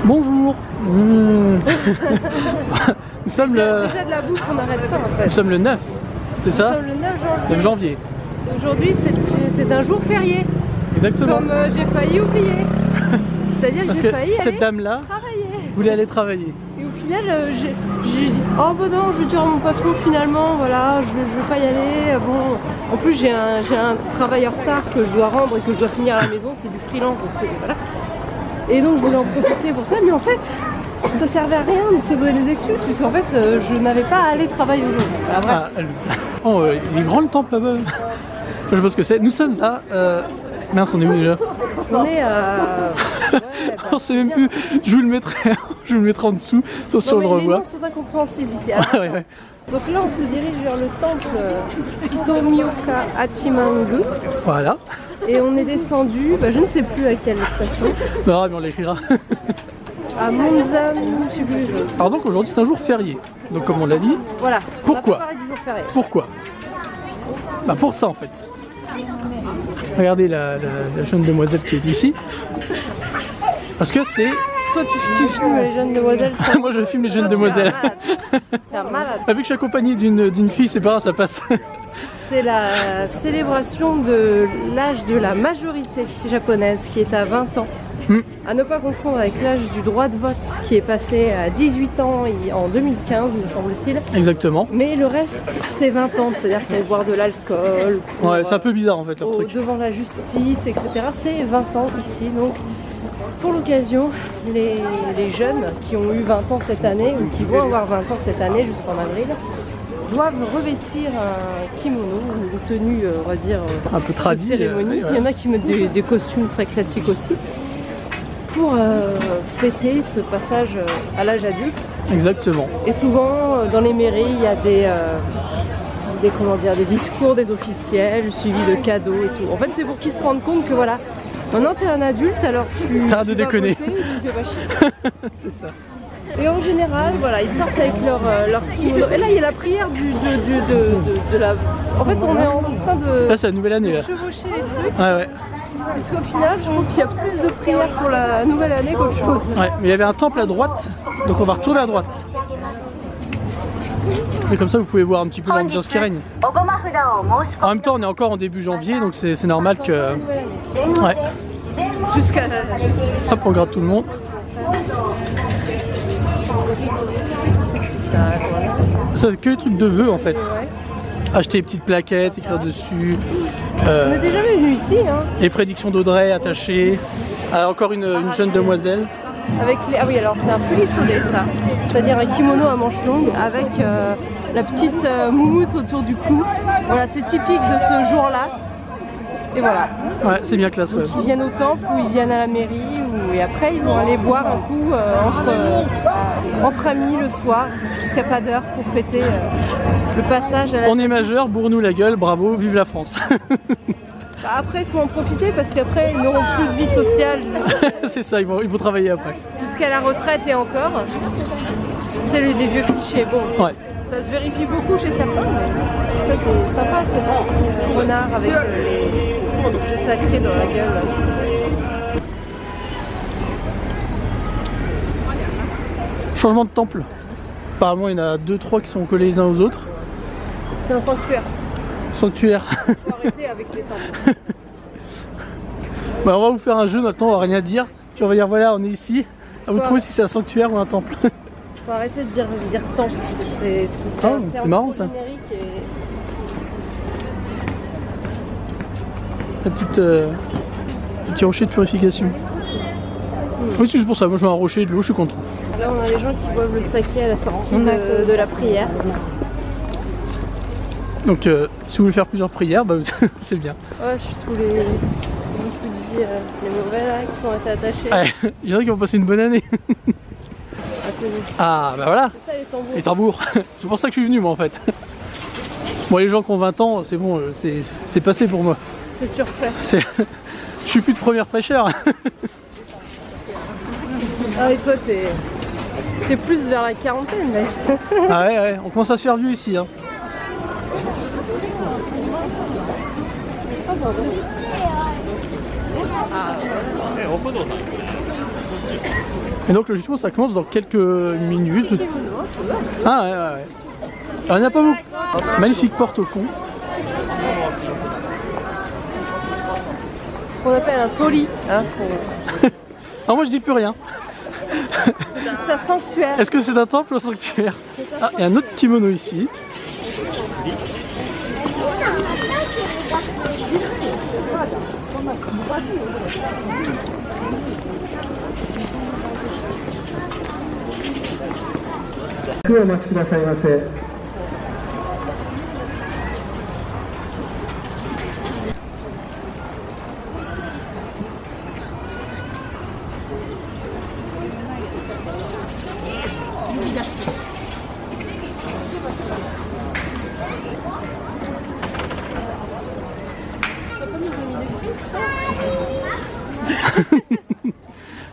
Bonjour. Nous sommes le... Déjà de la bouffe, on n'arrête pas en fait. Nous sommes le 9, c'est ça? Nous sommes le 9 janvier. 9 janvier. Aujourd'hui c'est un jour férié. Exactement. Comme j'ai failli oublier. C'est-à-dire que j'ai failli cette aller dame-là travailler. voulait aller travailler. Et au final j'ai dit oh bah non, je vais dire à mon patron finalement voilà je vais pas y aller. Bon, en plus j'ai un travail en retard que je dois rendre et que je dois finir à la maison, c'est du freelance donc c'est voilà. Et donc je voulais en profiter pour ça, mais en fait ça servait à rien de se donner des excuses puisqu'en fait je n'avais pas à aller travailler aujourd'hui. Voilà, oh, il est grand le temple là-bas. Je sais pas ce que c'est. Nous sommes à... Mince, on est où déjà? On est à... Ouais, on sait même plus. Je vous le mettrai en dessous, sauf si on le revoit. Les noms sont incompréhensibles ici. Ouais, ouais. Donc là on se dirige vers le temple Tomioka Hachimangu. Voilà. Et on est descendu, je ne sais plus à quelle station. Non, mais on l'écrira. À Monzan, je sais plus. Alors donc aujourd'hui c'est un jour férié. Donc comme on l'a dit. Voilà. Pourquoi? Pourquoi? Bah pour ça en fait. Regardez la jeune demoiselle qui est ici. Parce que c'est... Toi tu filmes les jeunes demoiselles. Moi je filme les jeunes demoiselles. T'es un malade. Vu que je suis accompagné d'une fille, c'est pas grave, ça passe. C'est la célébration de l'âge de la majorité japonaise qui est à 20 ans. À ne pas confondre avec l'âge du droit de vote qui est passé à 18 ans en 2015 me semble-t-il. Exactement. Mais le reste c'est 20 ans, c'est-à-dire qu'elle boire de l'alcool. Ouais, c'est un peu bizarre en fait leur truc. Devant la justice, etc. C'est 20 ans ici, donc pour l'occasion, les jeunes qui ont eu 20 ans cette année ou qui vont avoir 20 ans cette année jusqu'en avril doivent revêtir un kimono, une tenue, on va dire, un peu tradie. Cérémonie. Il y en a qui mettent des costumes très classiques aussi pour fêter ce passage à l'âge adulte. Exactement. Et souvent, dans les mairies, il y a des discours des officiels suivis de cadeaux et tout. En fait, c'est pour qu'ils se rendent compte que voilà, maintenant t'es un adulte, alors tu t'arrêtes de déconner. Tu fais pas chier. C'est ça. Et en général, voilà, ils sortent avec leur kimono. Et là, il y a la prière de la... En fait, on est en train de... Là, c'est la nouvelle année. Chevaucher les trucs. Ouais, ouais. Puisqu'au final, je trouve qu'il y a plus de prières pour la nouvelle année qu'autre chose. Ouais, mais il y avait un temple à droite, donc on va retourner à droite. Et comme ça, vous pouvez voir un petit peu l'ambiance qui règne. En même temps, on est encore en début janvier, donc c'est normal que... Ouais. Jusqu'à... Hop, on regarde tout le monde. Ça, c'est que les trucs de vœux en fait. Ouais. Acheter des petites plaquettes, écrire dessus. On n'était jamais venu ici. Hein. Les prédictions d'Audrey attachées. Encore une jeune demoiselle. Avec les... Ah oui, alors c'est un fulisode ça. C'est-à-dire un kimono à manches longues avec la petite moumoute autour du cou. Voilà, c'est typique de ce jour-là. Et voilà. Ouais, c'est bien classe. Donc, ils viennent au temple ou ils viennent à la mairie et après ils vont aller boire un coup entre amis le soir jusqu'à pas d'heure pour fêter le passage à la... On est majeur, bourre-nous la gueule, bravo, vive la France. Après il faut en profiter parce qu'après ils n'auront plus de vie sociale. C'est ça, il faut travailler après. Jusqu'à la retraite et encore. C'est les vieux clichés. Bon. Ouais. Ça se vérifie beaucoup chez certains, mais ça c'est sympa ce petit renard avec le sacré dans la gueule. Changement de temple. Apparemment il y en a 2-3 qui sont collés les uns aux autres. C'est un sanctuaire. Sanctuaire. Faut arrêter avec les temples. Bah, on va vous faire un jeu maintenant, on va rien dire. Puis on va dire voilà, on est ici. À vous trouver si c'est un sanctuaire ou un temple. Faut arrêter de dire temple. C'est marrant ça. La petite, petit rocher de purification. Oui, c'est juste pour ça. Moi je veux un rocher, de l'eau, je suis content. Là on a les gens qui boivent le saké à la sortie de la prière. Donc si vous voulez faire plusieurs prières, bah, c'est bien. Ouais, je suis tous les mauvais là qui sont été attachés. Ouais, il y en a qui vont passer une bonne année. Ah bah voilà, ça, les tambours. C'est pour ça que je suis venu moi en fait. Bon, les gens qui ont 20 ans, c'est bon, c'est passé pour moi. C'est surfait. Je suis plus de première fraîcheur. Ah et toi t'es plus vers la quarantaine mais... Ah ouais, on commence à se faire vieux ici hein. Et donc logiquement ça commence dans quelques minutes. Ah ouais, ouais, ouais. Alors, il n'y en a pas beaucoup. Magnifique porte au fond. On appelle un toli. Hein, Alors moi je dis plus rien. c'est un sanctuaire. Est-ce que c'est un temple ou un sanctuaire? Ah, il y a un autre kimono ici.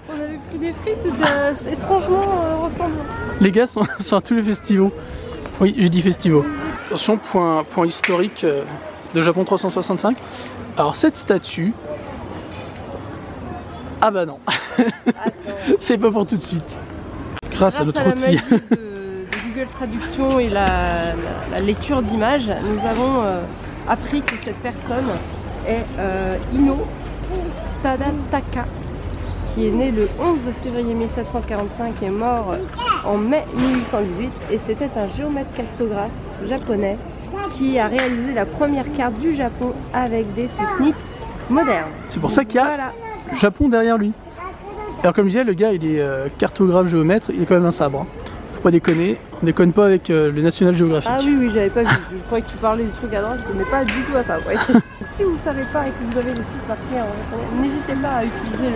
On avait pris des frites étrangement ressemblant. Les gars sont à tous les festivals. Oui, j'ai dit festivals. Attention, point historique de Japon 365. Alors cette statue... Ah bah non. C'est pas pour tout de suite. Grâce à notre outil. La magie de Google Traduction et la lecture d'images, nous avons appris que cette personne est Ino Tadataka, qui est né le 11 février 1745 et mort en mai 1818, et c'était un géomètre cartographe japonais qui a réalisé la première carte du Japon avec des techniques modernes. C'est pour ça qu'il y a le Japon derrière lui. Alors comme je disais, le gars il est cartographe géomètre, il est quand même un sabre. Faut pas déconner, on déconne pas avec le National Geographic. Ah oui, oui, j'avais pas vu, je croyais que tu parlais du truc à droite, ce n'est pas du tout à ça. Ouais. Si vous ne savez pas et que vous avez des trucs marqués en japonais, n'hésitez pas à utiliser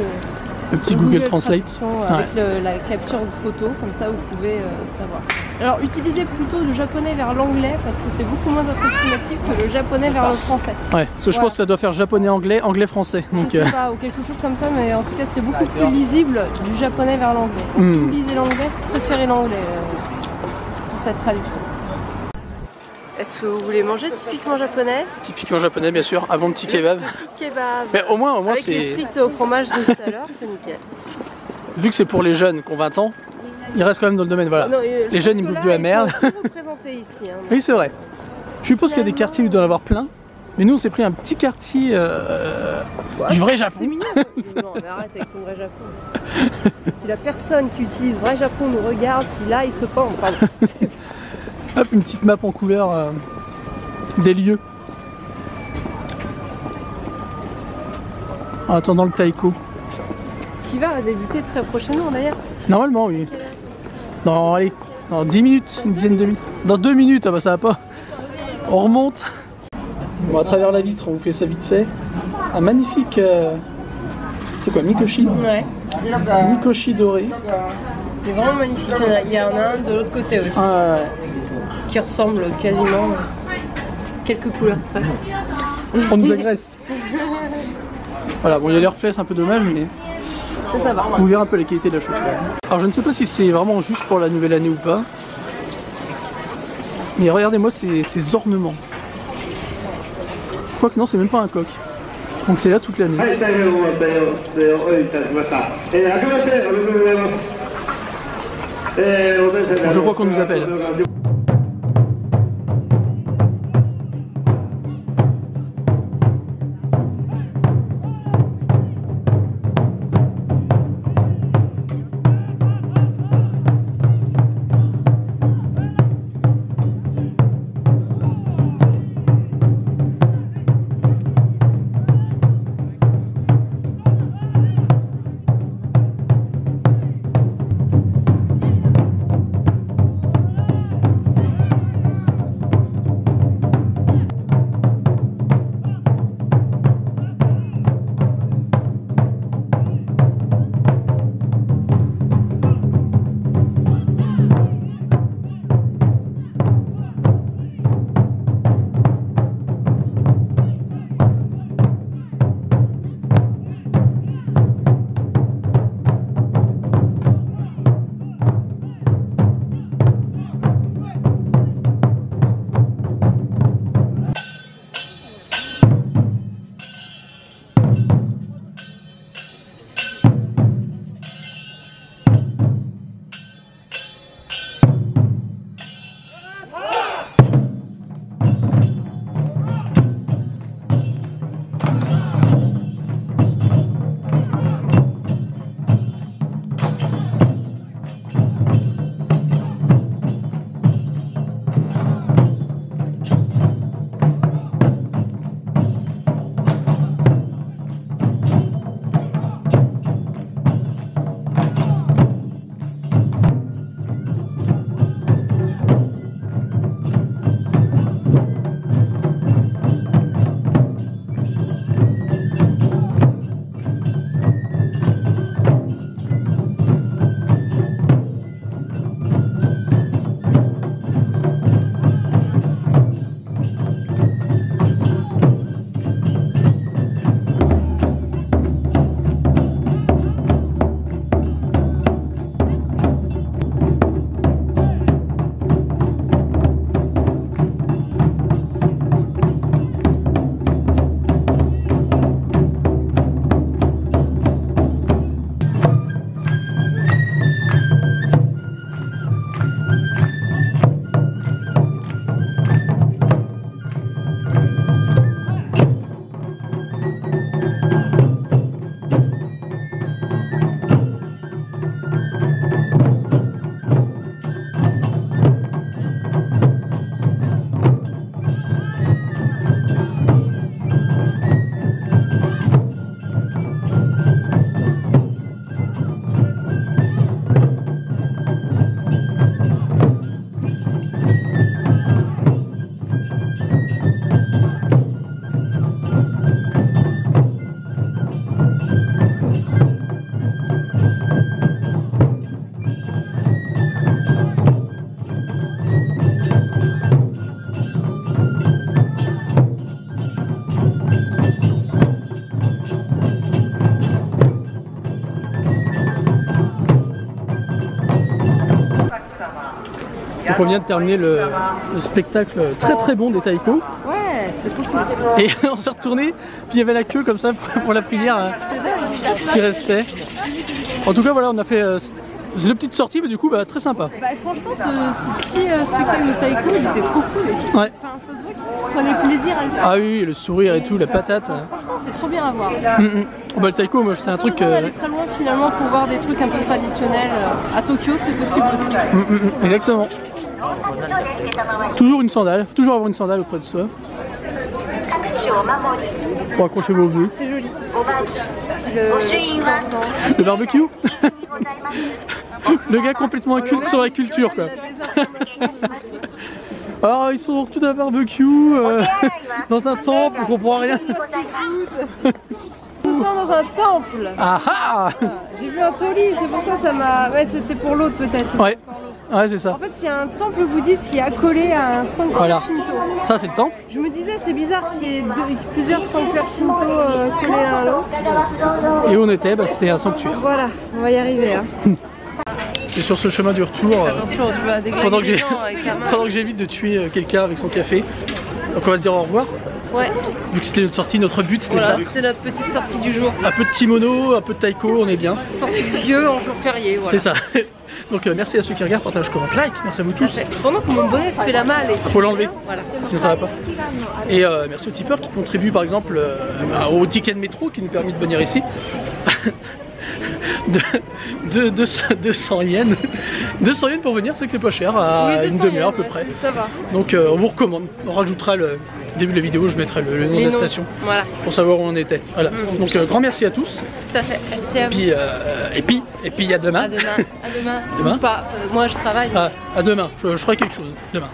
le petit Google Translate avec la capture de photo, comme ça vous pouvez savoir. Alors utilisez plutôt le japonais vers l'anglais parce que c'est beaucoup moins approximatif que le japonais vers le français. Ouais, parce que je pense que ça doit faire japonais-anglais, anglais-français. Je sais pas, ou quelque chose comme ça, mais en tout cas c'est beaucoup plus lisible du japonais vers l'anglais. Donc si vous lisez l'anglais, préférez l'anglais pour cette traduction. Est-ce que vous voulez manger typiquement japonais? Typiquement japonais, bien sûr, avant le petit kebab. Le petit kebab. Mais au moins avec c'est... les frites au fromage de tout à l'heure, c'est nickel. Vu que c'est pour les jeunes qui ont 20 ans, ils restent quand même dans le domaine, voilà. Non, les jeunes ils bouffent de la merde. Ici, hein, oui, c'est vrai. Je suppose qu'il y a des quartiers où il doit y en avoir plein. Mais nous on s'est pris un petit quartier du vrai Japon. C'est mignon. Non mais arrête avec ton vrai Japon. Si la personne qui utilise vrai Japon nous regarde, qui là il se pend, pardon. Hop, une petite map en couleur des lieux. En attendant le taiko. Qui va débuter très prochainement d'ailleurs. Normalement oui. Dans, allez, dans 10 minutes, une dizaine de minutes. Dans 2 minutes, ah bah ça va pas. On remonte. Bon, à travers la vitre, on vous fait ça vite fait. Un magnifique... c'est quoi, Mikoshi? Ouais. Mikoshi doré. C'est vraiment magnifique. Il y en a un de l'autre côté aussi. Ah, ouais. Qui ressemble quasiment quelques couleurs près. On nous agresse. Voilà, bon il y a les reflets, c'est un peu dommage, mais ça va. Vous verrez un peu la qualité de la chaussure. Alors je ne sais pas si c'est vraiment juste pour la nouvelle année ou pas. Mais regardez-moi ces ornements. Quoique non, c'est même pas un coq. Donc c'est là toute l'année. Bon, je crois qu'on nous appelle. Donc on vient de terminer le spectacle très très bon des taïko. Ouais, c'est trop cool. Et on s'est retourné, puis il y avait la queue comme ça pour la prière qui restait. En tout cas voilà, on a fait une petite sortie, mais du coup bah, très sympa. Bah, franchement ce petit spectacle de taïko il était trop cool. Et puis ouais. ça se voit qu'ils se prenaient plaisir à le faire. Ah oui, le sourire et tout, la patate. Franchement c'est trop bien à voir. Bah, le taïko, moi c'est un truc... On aller très loin finalement pour voir des trucs un peu traditionnels. À Tokyo c'est possible aussi. Exactement. Toujours une sandale, toujours avoir une sandale auprès de soi. Pour accrocher vos vœux. C'est joli. Le barbecue. Le gars complètement inculte sur la culture quoi. Alors ils sont tout à barbecue dans un temple, on comprend rien. Tout ça dans un temple. Ah ah. J'ai vu un toli, c'est pour ça ça m'a... Ouais c'était pour l'autre peut-être. Ouais. Ouais c'est ça. En fait il y a un temple bouddhiste qui est accolé à un sanctuaire voilà. Shinto. Ça c'est le temple. Je me disais c'est bizarre qu'il y ait plusieurs sanctuaires Shinto collés l'un à l'autre. Et où on était, bah, c'était un sanctuaire. Voilà, on va y arriver. Hein. C'est sur ce chemin du retour. Attention, tu vas pendant que j'évite de tuer quelqu'un avec son café. Donc on va se dire au revoir. Ouais. Vu que c'était notre sortie, notre but c'était ça. C'était notre petite sortie du jour. Un peu de kimono, un peu de taïko, on est bien. Sortie de vieux en jour férié, voilà. C'est ça. Donc merci à ceux qui regardent, partagent, commentent, like. Merci à vous tous. Pendant que mon bonnet se fait la malle. Faut l'enlever, voilà. Sinon ça va pas. Et merci aux tipeurs qui contribuent par exemple au ticket de métro qui nous permet de venir ici. 200 yens. 200 yens pour venir, c'est que c'est pas cher, à une demi-heure à peu près. Ça va. Donc on vous recommande. On rajoutera le début de la vidéo, je mettrai le nom de la station. Voilà. Pour savoir où on était. Voilà. Donc grand merci à tous. Tout à fait. Merci à vous. Et puis à demain. À demain. À demain. Demain. Ou pas. Moi je travaille. À demain. Je ferai quelque chose. Demain.